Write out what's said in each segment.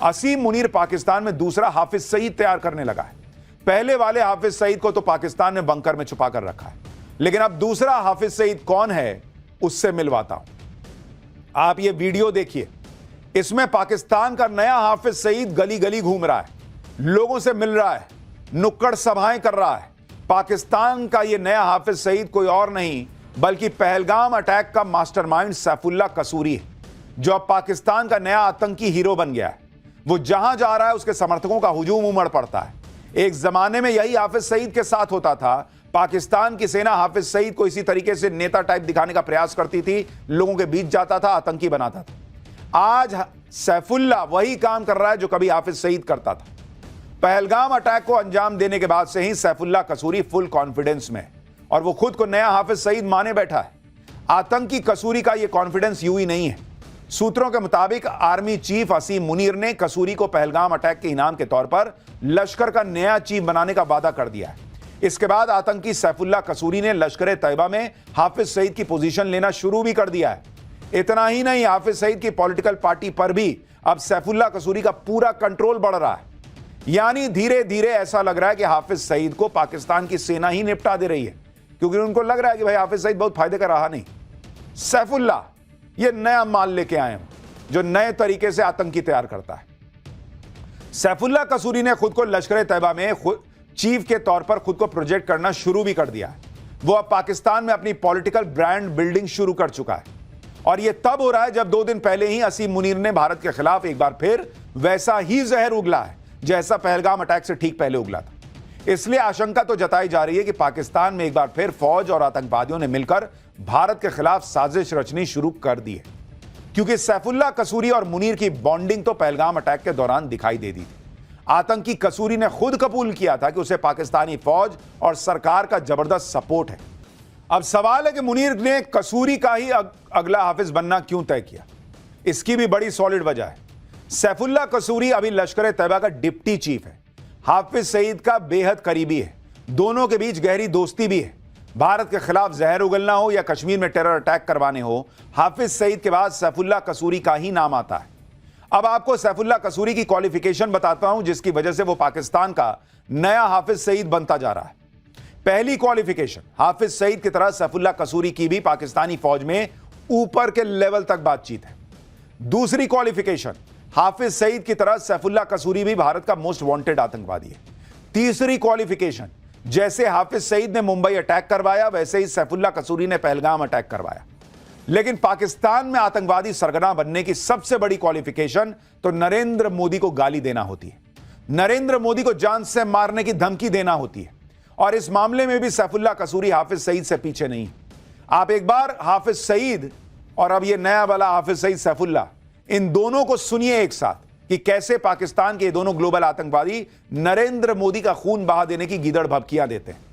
असीम मुनीर पाकिस्तान में दूसरा हाफिज सईद तैयार करने लगा है। पहले वाले हाफिज सईद को तो पाकिस्तान ने बंकर में छुपा कर रखा है, लेकिन अब दूसरा हाफिज सईद कौन है उससे मिलवाता हूं। आप ये वीडियो देखिए, इसमें पाकिस्तान का नया हाफिज सईद गली गली घूम रहा है, लोगों से मिल रहा है, नुक्कड़ सभाएं कर रहा है। पाकिस्तान का ये नया हाफिज सईद कोई और नहीं बल्कि पहलगाम अटैक का मास्टरमाइंड सैफुल्लाह कसूरी है, जो अब पाकिस्तान का नया आतंकी हीरो बन गया है। वो जहां जा रहा है उसके समर्थकों का हुजूम उमड़ पड़ता है। एक जमाने में यही हाफिज सईद के साथ होता था। पाकिस्तान की सेना हाफिज सईद को इसी तरीके से नेता टाइप दिखाने का प्रयास करती थी, लोगों के बीच जाता था, आतंकी बनाता था। आज सैफुल्लाह वही काम कर रहा है जो कभी हाफिज सईद करता था। पहलगाम अटैक को अंजाम देने के बाद से ही सैफुल्लाह कसूरी फुल कॉन्फिडेंस में और वो खुद को नया हाफिज सईद माने बैठा है। आतंकी कसूरी का ये कॉन्फिडेंस यूं ही नहीं है। सूत्रों के मुताबिक आर्मी चीफ असीम मुनीर ने कसूरी को पहलगाम अटैक के इनाम के तौर पर लश्कर का नया चीफ बनाने का वादा कर दिया है। इसके बाद आतंकी सैफुल्लाह कसूरी ने लश्कर तैयबा में हाफिज सईद की पोजीशन लेना शुरू भी कर दिया है। इतना ही नहीं, हाफिज सईद की पॉलिटिकल पार्टी पर भी अब सैफुल्लाह कसूरी का पूरा कंट्रोल बढ़ रहा है। यानी धीरे धीरे ऐसा लग रहा है कि हाफिज सईद को पाकिस्तान की सेना ही निपटा दे रही है, क्योंकि उनको लग रहा है कि भाई हाफिज सईद बहुत फायदे का रहा नहीं। सैफुल्लाह ये नया माल लेके आए हैं जो नए तरीके से आतंकी तैयार करता है। सैफुल्लाह कसूरी ने खुद को लश्कर तैयबा में चीफ के तौर पर खुद को प्रोजेक्ट करना शुरू भी कर दिया है। वो अब पाकिस्तान में अपनी पॉलिटिकल ब्रांड बिल्डिंग शुरू कर चुका है, और यह तब हो रहा है जब 2 दिन पहले ही असीम मुनीर ने भारत के खिलाफ एक बार फिर वैसा ही जहर उगला है जैसा पहलगाम अटैक से ठीक पहले उगला था। इसलिए आशंका तो जताई जा रही है कि पाकिस्तान में एक बार फिर फौज और आतंकवादियों ने मिलकर भारत के खिलाफ साजिश रचनी शुरू कर दी है, क्योंकि सैफुल्लाह कसूरी और मुनीर की बॉन्डिंग तो पहलगाम अटैक के दौरान दिखाई दे दी थी। आतंकी कसूरी ने खुद कबूल किया था कि उसे पाकिस्तानी फौज और सरकार का जबरदस्त सपोर्ट है। अब सवाल है कि मुनीर ने कसूरी का ही अगला हाफिज बनना क्यों तय किया। इसकी भी बड़ी सॉलिड वजह है। सैफुल्लाह कसूरी अभी लश्कर तैयबा का डिप्टी चीफ है, हाफिज सईद का बेहद करीबी है, दोनों के बीच गहरी दोस्ती भी है। भारत के खिलाफ जहर उगलना हो या कश्मीर में टेरर अटैक करवाने हो, हाफिज सईद के बाद सैफुल्लाह कसूरी का ही नाम आता है। अब आपको सैफुल्लाह कसूरी की क्वालिफिकेशन बताता हूं जिसकी वजह से वो पाकिस्तान का नया हाफिज सईद बनता जा रहा है। पहली क्वालिफिकेशन, हाफिज सईद की तरह सैफुल्लाह कसूरी की भी पाकिस्तानी फौज में ऊपर के लेवल तक बातचीत है। दूसरी क्वालिफिकेशन, हाफिज सईद की तरह सैफुल्लाह कसूरी भी भारत का मोस्ट वांटेड आतंकवादी है। तीसरी क्वालिफिकेशन, जैसे हाफिज सईद ने मुंबई अटैक करवाया वैसे ही सैफुल्लाह कसूरी ने पहलगाम अटैक करवाया। लेकिन पाकिस्तान में आतंकवादी सरगना बनने की सबसे बड़ी क्वालिफिकेशन तो नरेंद्र मोदी को गाली देना होती है, नरेंद्र मोदी को जान से मारने की धमकी देना होती है। और इस मामले में भी सैफुल्लाह कसूरी हाफिज सईद से पीछे नहीं। आप एक बार हाफिज सईद और अब ये नया वाला हाफिज सईद सैफुल्लाह, इन दोनों को सुनिए एक साथ कि कैसे पाकिस्तान के दोनों ग्लोबल आतंकवादी नरेंद्र मोदी का खून बहा देने की गीदड़ भभकियां देते हैं।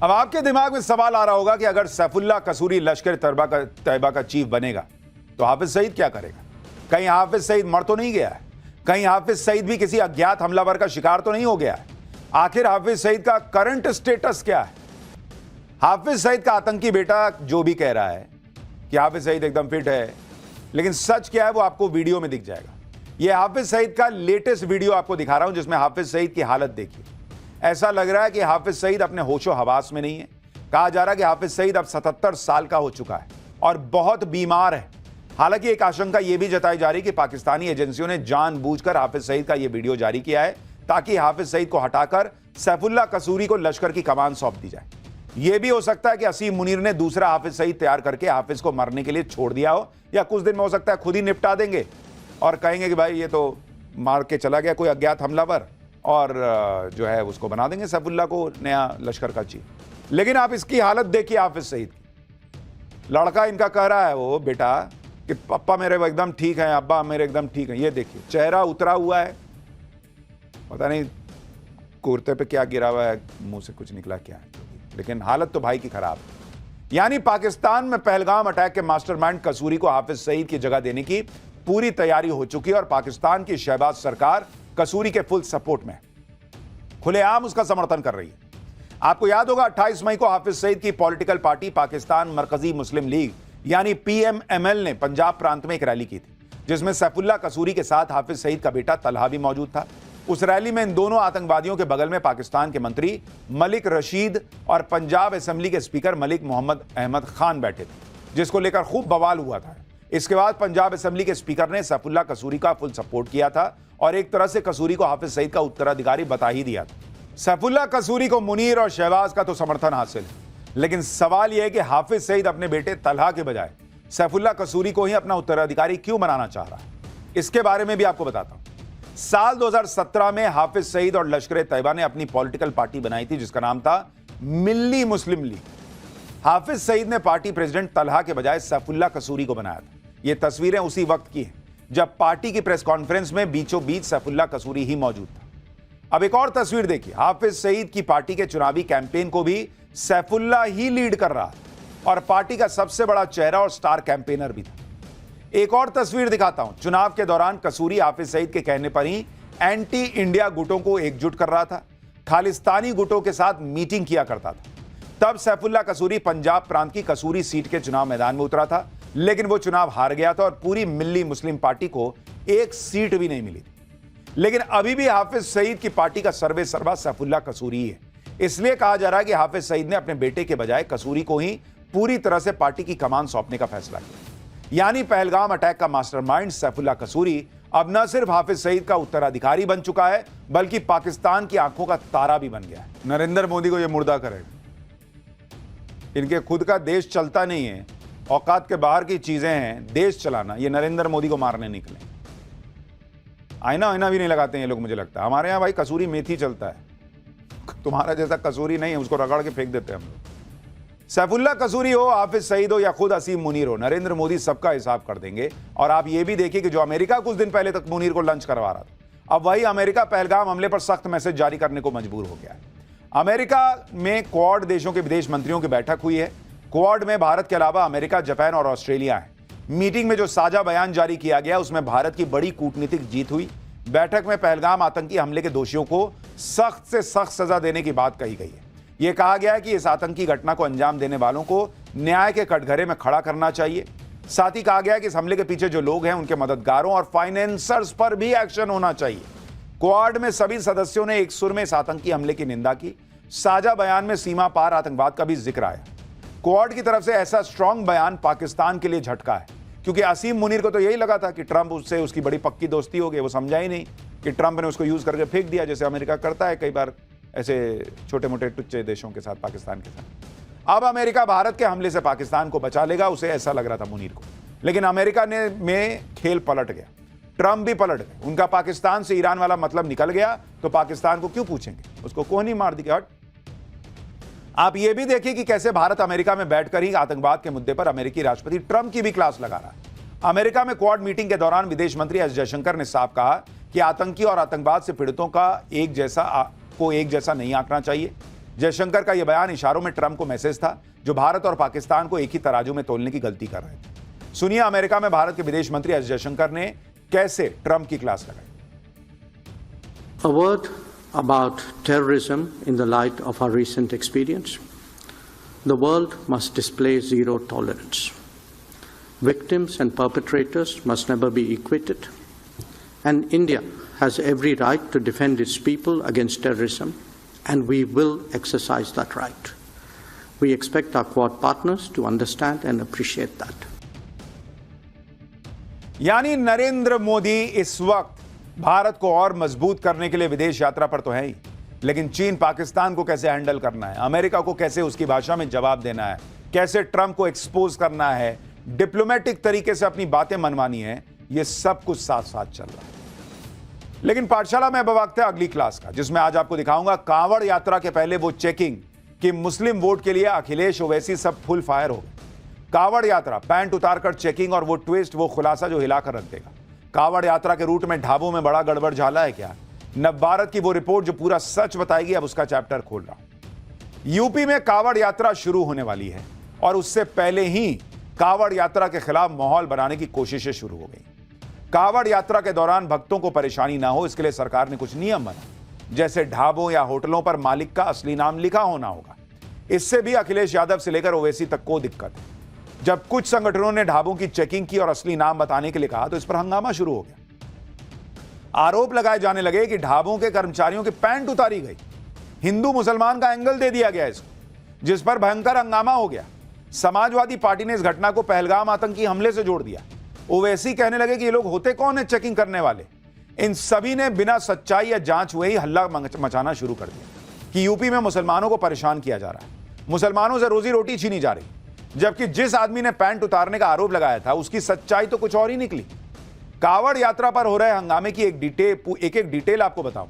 अब आपके दिमाग में सवाल आ रहा होगा कि अगर सैफुल्लाह कसूरी लश्कर तैयबा का चीफ बनेगा तो हाफिज सईद क्या करेगा? कहीं हाफिज सईद मर तो नहीं गया है? कहीं हाफिज सईद भी किसी अज्ञात हमलावर का शिकार तो नहीं हो गया है? आखिर हाफिज सईद का करंट स्टेटस क्या है? हाफिज सईद का आतंकी बेटा जो भी कह रहा है कि हाफिज सईद एकदम फिट है, लेकिन सच क्या है वो आपको वीडियो में दिख जाएगा। यह हाफिज सईद का लेटेस्ट वीडियो आपको दिखा रहा हूं जिसमें हाफिज सईद की हालत देखिए। ऐसा लग रहा है कि हाफिज सईद अपने होशो हवास में नहीं है। कहा जा रहा है कि हाफिज सईद अब 77 साल का हो चुका है और बहुत बीमार है। हालांकि एक आशंका यह भी जताई जा रही है कि पाकिस्तानी एजेंसियों ने जानबूझकर हाफिज सईद का यह वीडियो जारी किया है ताकि हाफिज सईद को हटाकर सैफुल्लाह कसूरी को लश्कर की कमान सौंप दी जाए। यह भी हो सकता है कि असीम मुनीर ने दूसरा हाफिज सईद तैयार करके हाफिज को मरने के लिए छोड़ दिया हो, या कुछ दिन में हो सकता है खुद ही निपटा देंगे और कहेंगे कि भाई ये तो मार के चला गया कोई अज्ञात हमलावर, और जो है उसको बना देंगे सैफुल्लाह को नया लश्कर का चीफ। लेकिन आप इसकी हालत देखिए हाफिज सईद की। लड़का इनका कह रहा है वो बेटा कि पापा मेरे एकदम ठीक हैं, अब्बा मेरे एकदम ठीक हैं। ये देखिए चेहरा उतरा हुआ है, पता नहीं कुर्ते पे क्या गिरा हुआ है, मुंह से कुछ निकला क्या है, लेकिन हालत तो भाई की खराब है। यानी पाकिस्तान में पहलगाम अटैक के मास्टरमाइंड कसूरी को हाफिज सईद की जगह देने की पूरी तैयारी हो चुकी है और पाकिस्तान की शहबाज सरकार कसूरी के फुल सपोर्ट में, खुलेआम उसका समर्थन कर रही है। आपको याद होगा 28 मई को हाफिज सईद की पॉलिटिकल पार्टी पाकिस्तान मरकजी मुस्लिम लीग यानी पीएमएमएल ने पंजाब प्रांत में एक रैली की थी। जिसमें सैफुल्लाह कसूरी के साथ हाफिज सईद का बेटा तलहा भी मौजूद था। उस रैली में इन दोनों आतंकवादियों के बगल में पाकिस्तान के मंत्री मलिक रशीद और पंजाब असेंबली के स्पीकर मलिक मोहम्मद अहमद खान बैठे थे, जिसको लेकर खूब बवाल हुआ था। इसके बाद पंजाब असेंबली के स्पीकर ने सैफुल्लाह कसूरी का फुल सपोर्ट किया था और एक तरह से कसूरी को हाफिज सईद का उत्तराधिकारी बता ही दिया था। सैफुल्लाह कसूरी को मुनीर और शहबाज का तो समर्थन हासिल है, लेकिन सवाल यह है कि हाफिज सईद अपने बेटे तलहा के बजाय सैफुल्लाह कसूरी को ही अपना उत्तराधिकारी क्यों बनाना चाह रहा है, इसके बारे में भी आपको बताता हूं। साल 2017 में हाफिज सईद और लश्कर तैयबा ने अपनी पॉलिटिकल पार्टी बनाई थी, जिसका नाम था मिल्ली मुस्लिम लीग। हाफिज सईद ने पार्टी प्रेसिडेंट तलहा के बजाय सैफुल्लाह कसूरी को बनाया था। ये तस्वीरें उसी वक्त की हैं जब पार्टी की प्रेस कॉन्फ्रेंस में बीचों बीच सैफुल्लाह कसूरी ही मौजूद था। अब एक और तस्वीर देखिए, हाफिज सईद की पार्टी के चुनावी कैंपेन को भी सैफुल्लाह ही लीड कर रहा और पार्टी का सबसे बड़ा चेहरा और स्टार कैंपेनर भी था। एक और तस्वीर दिखाता हूं। चुनाव के दौरान कसूरी हाफिज सईद के कहने पर ही एंटी इंडिया गुटों को एकजुट कर रहा था, खालिस्तानी गुटों के साथ मीटिंग किया करता था। तब सैफुल्लाह कसूरी पंजाब प्रांत की कसूरी सीट के चुनाव मैदान में उतरा था, लेकिन वो चुनाव हार गया था और पूरी मिल्ली मुस्लिम पार्टी को एक सीट भी नहीं मिली थी। लेकिन अभी भी हाफिज सईद की पार्टी का सर्वे सर्वा सैफुल्लाह कसूरी है। इसलिए कहा जा रहा है कि हाफिज सईद ने अपने बेटे के बजाय कसूरी को ही पूरी तरह से पार्टी की कमान सौंपने का फैसला किया। यानी पहलगाम अटैक का मास्टरमाइंड सैफुल्लाह कसूरी अब न सिर्फ हाफिज सईद का उत्तराधिकारी बन चुका है, बल्कि पाकिस्तान की आंखों का तारा भी बन गया है। नरेंद्र मोदी को यह मुर्दा करेगा। इनके खुद का देश चलता नहीं है, औकात के बाहर की चीजें हैं, देश चलाना, ये नरेंद्र मोदी को मारने निकले। आईना भी नहीं लगाते हैं ये लोग, मुझे लगता है। हमारे यहां भाई कसूरी मेथी चलता है, तुम्हारा जैसा कसूरी नहीं है, उसको रगड़ के फेंक देते हैं हम लोग। सैफुल्लाह कसूरी हो, हाफिज सईद हो या खुद असीम मुनीर हो, नरेंद्र मोदी सबका हिसाब कर देंगे। और आप ये भी देखिए कि जो अमेरिका कुछ दिन पहले तक मुनीर को लंच करवा रहा था, अब वही अमेरिका पहलगाम हमले पर सख्त मैसेज जारी करने को मजबूर हो गया है। अमेरिका में क्वाड देशों के विदेश मंत्रियों की बैठक हुई है। क्वाड में भारत के अलावा अमेरिका, जापान और ऑस्ट्रेलिया है। मीटिंग में जो साझा बयान जारी किया गया, उसमें भारत की बड़ी कूटनीतिक जीत हुई। बैठक में पहलगाम आतंकी हमले के दोषियों को सख्त से सख्त सजा देने की बात कही गई है। यह कहा गया है कि इस आतंकी घटना को अंजाम देने वालों को न्याय के कटघरे में खड़ा करना चाहिए। साथ ही कहा गया है कि इस हमले के पीछे जो लोग हैं, उनके मददगारों और फाइनेंसर्स पर भी एक्शन होना चाहिए। क्वाड में सभी सदस्यों ने एक सुर में इस आतंकी हमले की निंदा की। साझा बयान में सीमा पार आतंकवाद का भी जिक्र आया। क्वाड की तरफ से ऐसा स्ट्रांग बयान पाकिस्तान के लिए झटका है, क्योंकि असीम मुनीर को तो यही लगा था कि ट्रंप उससे उसकी बड़ी पक्की दोस्ती हो गई। वो समझा ही नहीं कि ट्रंप ने उसको यूज करके फेंक दिया, जैसे अमेरिका करता है कई बार ऐसे छोटे मोटे टुच्चे देशों के साथ, पाकिस्तान के साथ। अब अमेरिका भारत के हमले से पाकिस्तान को बचा लेगा, उसे ऐसा लग रहा था मुनीर को। लेकिन अमेरिका ने में खेल पलट गया, ट्रंप भी पलट गए। उनका पाकिस्तान से ईरान वाला मतलब निकल गया, तो पाकिस्तान को क्यों पूछेंगे, उसको कोहनी मार दी। हट। आप ये भी देखिए कि कैसे भारत अमेरिका में बैठकर ही आतंकवाद के मुद्दे पर अमेरिकी राष्ट्रपति ट्रंप की भी क्लास लगा रहा है। अमेरिका में क्वाड मीटिंग के दौरान विदेश मंत्री एस जयशंकर ने साफ कहा कि आतंकी और आतंकवाद से पीड़ितों का एक जैसा नहीं आंकना चाहिए। जयशंकर का यह बयान इशारों में ट्रंप को मैसेज था, जो भारत और पाकिस्तान को एक ही तराजू में तोलने की गलती कर रहे थे। सुनिए अमेरिका में भारत के विदेश मंत्री एस जयशंकर ने कैसे ट्रंप की क्लास लगाई। A word about terrorism in the light of our recent experience. The world must display zero tolerance. Victims and perpetrators must never be equated. And India has every right to defend its people against terrorism, and we will exercise that right. We expect our Quad partners to understand and appreciate that. यानी नरेंद्र मोदी इस वक्त भारत को और मजबूत करने के लिए विदेश यात्रा पर तो है ही, लेकिन चीन पाकिस्तान को कैसे हैंडल करना है, अमेरिका को कैसे उसकी भाषा में जवाब देना है, कैसे ट्रंप को एक्सपोज करना है, डिप्लोमेटिक तरीके से अपनी बातें मनवानी है, यह सब कुछ साथ साथ चल रहा है। लेकिन पाठशाला में अब वक्त है अगली क्लास का, जिसमें आज आपको दिखाऊंगा कांवड़ यात्रा के पहले वो चेकिंग कि मुस्लिम वोट के लिए अखिलेश ओवैसी सब फुल फायर हो गए। कांवड़ यात्रा, पैंट उतारकर चेकिंग और वो ट्विस्ट, वो खुलासा जो हिलाकर रख देगा। कांवड़ यात्रा के रूट में ढाबों में बड़ा गड़बड़ झाला है क्या? नवभारत की वो रिपोर्ट जो पूरा सच बताएगी, अब उसका चैप्टर खोल रहा हूं। यूपी में कांवड़ यात्रा शुरू होने वाली है और उससे पहले ही कांवड़ यात्रा के खिलाफ माहौल बनाने की कोशिशें शुरू हो गई। कांवड़ यात्रा के दौरान भक्तों को परेशानी ना हो, इसके लिए सरकार ने कुछ नियम बनाए, जैसे ढाबों या होटलों पर मालिक का असली नाम लिखा होना होगा। इससे भी अखिलेश यादव से लेकर ओवैसी तक को दिक्कत है। जब कुछ संगठनों ने ढाबों की चेकिंग की और असली नाम बताने के लिए कहा तो इस पर हंगामा शुरू हो गया। आरोप लगाए जाने लगे कि ढाबों के कर्मचारियों की पैंट उतारी गई। हिंदू मुसलमान का एंगल दे दिया गया इसको, जिस पर भयंकर हंगामा हो गया। समाजवादी पार्टी ने इस घटना को पहलगाम आतंकी हमले से जोड़ दिया। ओवैसी कहने लगे कि ये लोग होते कौन है चेकिंग करने वाले। इन सभी ने बिना सच्चाई या जांच हुए ही हल्ला मचाना शुरू कर दिया कि यूपी में मुसलमानों को परेशान किया जा रहा है, मुसलमानों से रोजी रोटी छीनी जा रही, जबकि जिस आदमी ने पैंट उतारने का आरोप लगाया था उसकी सच्चाई तो कुछ और ही निकली। कावड़ यात्रा पर हो रहे हंगामे की एक डिटेल आपको बताऊं,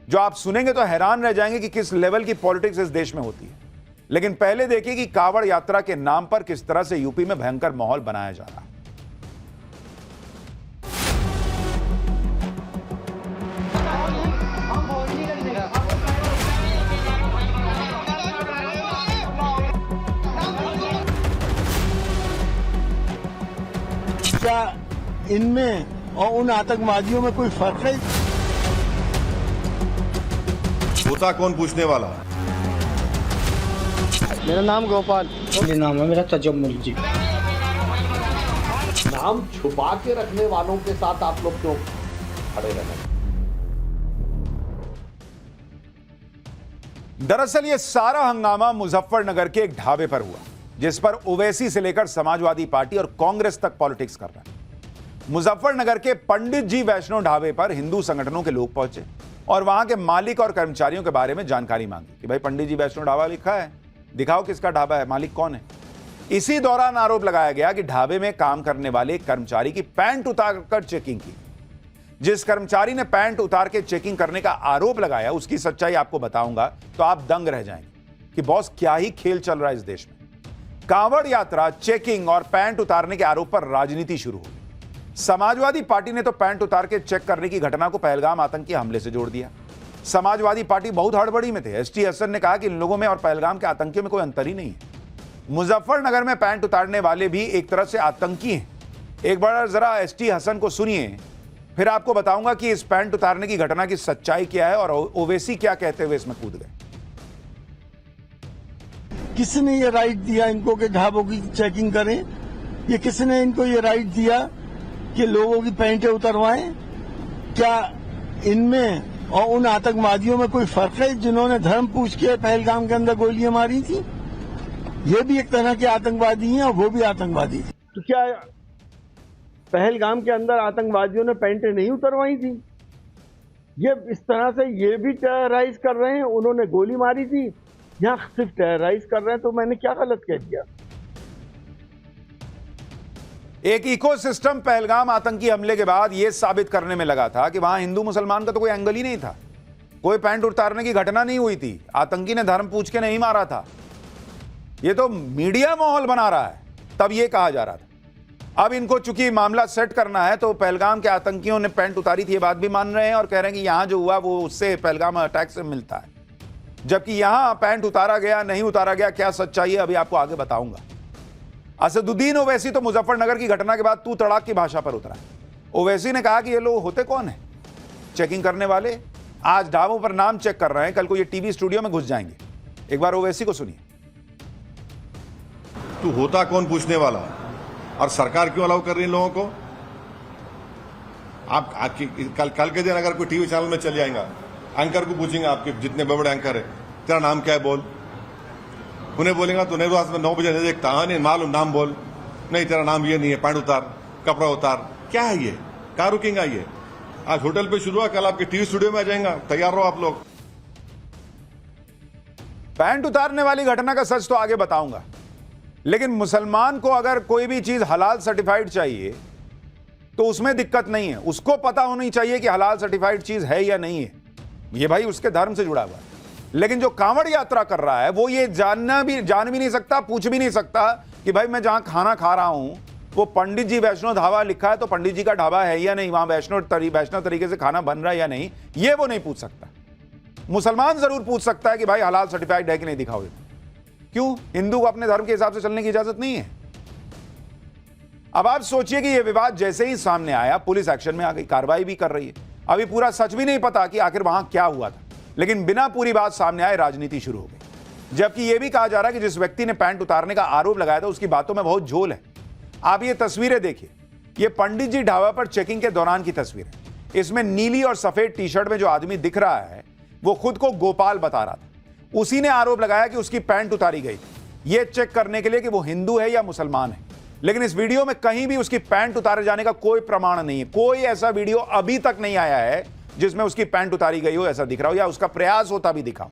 जो आप सुनेंगे तो हैरान रह जाएंगे कि किस लेवल की पॉलिटिक्स इस देश में होती है। लेकिन पहले देखिए कि कावड़ यात्रा के नाम पर किस तरह से यूपी में भयंकर माहौल बनाया जा रहा है। क्या इनमें और उन आतंकवादियों में कोई फर्क है? होता कौन पूछने वाला? मेरा नाम गोपाल। ये नाम है मेरा तजम्मुल जी। नाम छुपा के रखने वालों के साथ आप लोग क्यों खड़े रहना? दरअसल ये सारा हंगामा मुजफ्फरनगर के एक ढाबे पर हुआ, जिस पर ओवैसी से लेकर समाजवादी पार्टी और कांग्रेस तक पॉलिटिक्स कर रहा है। मुजफ्फरनगर के पंडित जी वैष्णो ढाबे पर हिंदू संगठनों के लोग पहुंचे और वहां के मालिक और कर्मचारियों के बारे में जानकारी मांगी कि भाई पंडित जी वैष्णो ढाबा लिखा है, दिखाओ किसका ढाबा है, मालिक कौन है। इसी दौरान आरोप लगाया गया कि ढाबे में काम करने वाले एक कर्मचारी की पैंट उतारकर चेकिंग की। जिस कर्मचारी ने पैंट उतार के चेकिंग करने का आरोप लगाया उसकी सच्चाई आपको बताऊंगा तो आप दंग रह जाएंगे कि बॉस क्या ही खेल चल रहा है इस देश में। कांवड़ यात्रा, चेकिंग और पैंट उतारने के आरोप पर राजनीति शुरू हो गई। समाजवादी पार्टी ने तो पैंट उतार के चेक करने की घटना को पहलगाम आतंकी हमले से जोड़ दिया। समाजवादी पार्टी बहुत हड़बड़ी में थे। एसटी हसन ने कहा कि इन लोगों में और पहलगाम के आतंकियों में कोई अंतर ही नहीं है। मुजफ्फरनगर में पैंट उतारने वाले भी एक तरह से आतंकी हैं। एक बार जरा एसटी हसन को सुनिए, फिर आपको बताऊंगा कि इस पैंट उतारने की घटना की सच्चाई क्या है और ओवैसी क्या कहते हुए इसमें कूद गए। किसने ये राइट दिया इनको कि ढाबों की चेकिंग करें? ये किसने इनको ये राइट दिया कि लोगों की पैंटें उतरवाएं? क्या इनमें और उन आतंकवादियों में कोई फर्क है जिन्होंने धर्म पूछ के पहलगाम के अंदर गोलियां मारी थी? ये भी एक तरह के आतंकवादी हैं और वो भी आतंकवादी थे। तो क्या पहलगाम के अंदर आतंकवादियों ने पैंटें नहीं उतरवाई थी? ये इस तरह से ये भी टेरराइज कर रहे हैं। उन्होंने गोली मारी थी, यहाँ सिर्फ टेरराइज कर रहे हैं। तो मैंने क्या गलत कह दिया? एक इकोसिस्टम पहलगाम आतंकी हमले के बाद यह साबित करने में लगा था कि वहां हिंदू मुसलमान का तो कोई एंगल ही नहीं था। कोई पैंट उतारने की घटना नहीं हुई थी। आतंकी ने धर्म पूछ के नहीं मारा था। यह तो मीडिया माहौल बना रहा है, तब यह कहा जा रहा था। अब इनको चूंकि मामला सेट करना है तो पहलगाम के आतंकियों ने पैंट उतारी थी, ये बात भी मान रहे हैं और कह रहे हैं कि यहां जो हुआ वो उससे पहलगाम अटैक से मिलता है, जबकि यहां पैंट उतारा गया नहीं उतारा गया, क्या सच्चाई है अभी आपको आगे बताऊंगा। असदुद्दीन ओवैसी तो मुजफ्फरनगर की घटना के बाद तू तड़ाक की भाषा पर उतरा। ओवैसी ने कहा कि ये लोग होते कौन है चेकिंग करने वाले। आज ढाबों पर नाम चेक कर रहे हैं, कल को ये टीवी स्टूडियो में घुस जाएंगे। एक बार ओवैसी को सुनिए। तू होता कौन पूछने वाला? और सरकार क्यों अलाउ कर रही है लोगों को? आप कल के दिन अगर कोई टीवी चैनल में चल जाएगा, एंकर को पूछेंगे, आपके जितने बड़े बड़े एंकर है, तेरा नाम क्या है बोल। उन्हें बोलेगा तो नहीं, रात में 9 बजे नहीं देखता, हाँ नहीं मालूम, नाम बोल। नहीं तेरा नाम ये नहीं है, पैंट उतार, कपड़ा उतार। क्या है ये? कहाँ रुकेगा ये? आज होटल पे शुरू हुआ, कल आपके टीवी स्टूडियो में आ जाएगा। तैयार रहो आप लोग। पैंट उतारने वाली घटना का सच तो आगे बताऊंगा, लेकिन मुसलमान को अगर कोई भी चीज हलाल सर्टिफाइड चाहिए तो उसमें दिक्कत नहीं है। उसको पता होनी चाहिए कि हलाल सर्टिफाइड चीज है या नहीं है, ये भाई उसके धर्म से जुड़ा हुआ है। लेकिन जो कांवड़ यात्रा कर रहा है वो ये जान भी नहीं सकता, पूछ भी नहीं सकता कि भाई मैं जहां खाना खा रहा हूं वो पंडित जी वैष्णो ढाबा लिखा है तो पंडित जी का ढाबा है या नहीं, वहां वैष्णव तरीके से खाना बन रहा है या नहीं, ये वो नहीं पूछ सकता। मुसलमान जरूर पूछ सकता है कि भाई हलाल सर्टिफाइड है कि नहीं, दिखाओ। क्यों? हिंदू को अपने धर्म के हिसाब से चलने की इजाजत नहीं है। अब आप सोचिए कि यह विवाद जैसे ही सामने आया पुलिस एक्शन में आ गई, कार्रवाई भी कर रही है। अभी पूरा सच भी नहीं पता कि आखिर वहां क्या हुआ था, लेकिन बिना पूरी बात सामने आए राजनीति शुरू हो गई। जबकि यह भी कहा जा रहा है कि जिस व्यक्ति ने पैंट उतारने का आरोप लगाया था उसकी बातों में बहुत झोल है। आप ये तस्वीरें देखिए, ये पंडित जी ढाबा पर चेकिंग के दौरान की तस्वीर है। इसमें नीली और सफेद टी शर्ट में जो आदमी दिख रहा है वो खुद को गोपाल बता रहा था। उसी ने आरोप लगाया कि उसकी पैंट उतारी गई थी ये चेक करने के लिए कि वो हिंदू है या मुसलमान है। लेकिन इस वीडियो में कहीं भी उसकी पैंट उतारे जाने का कोई प्रमाण नहीं है। कोई ऐसा वीडियो अभी तक नहीं आया है जिसमें उसकी पैंट उतारी गई हो ऐसा दिख रहा हो या उसका प्रयास होता भी दिखा।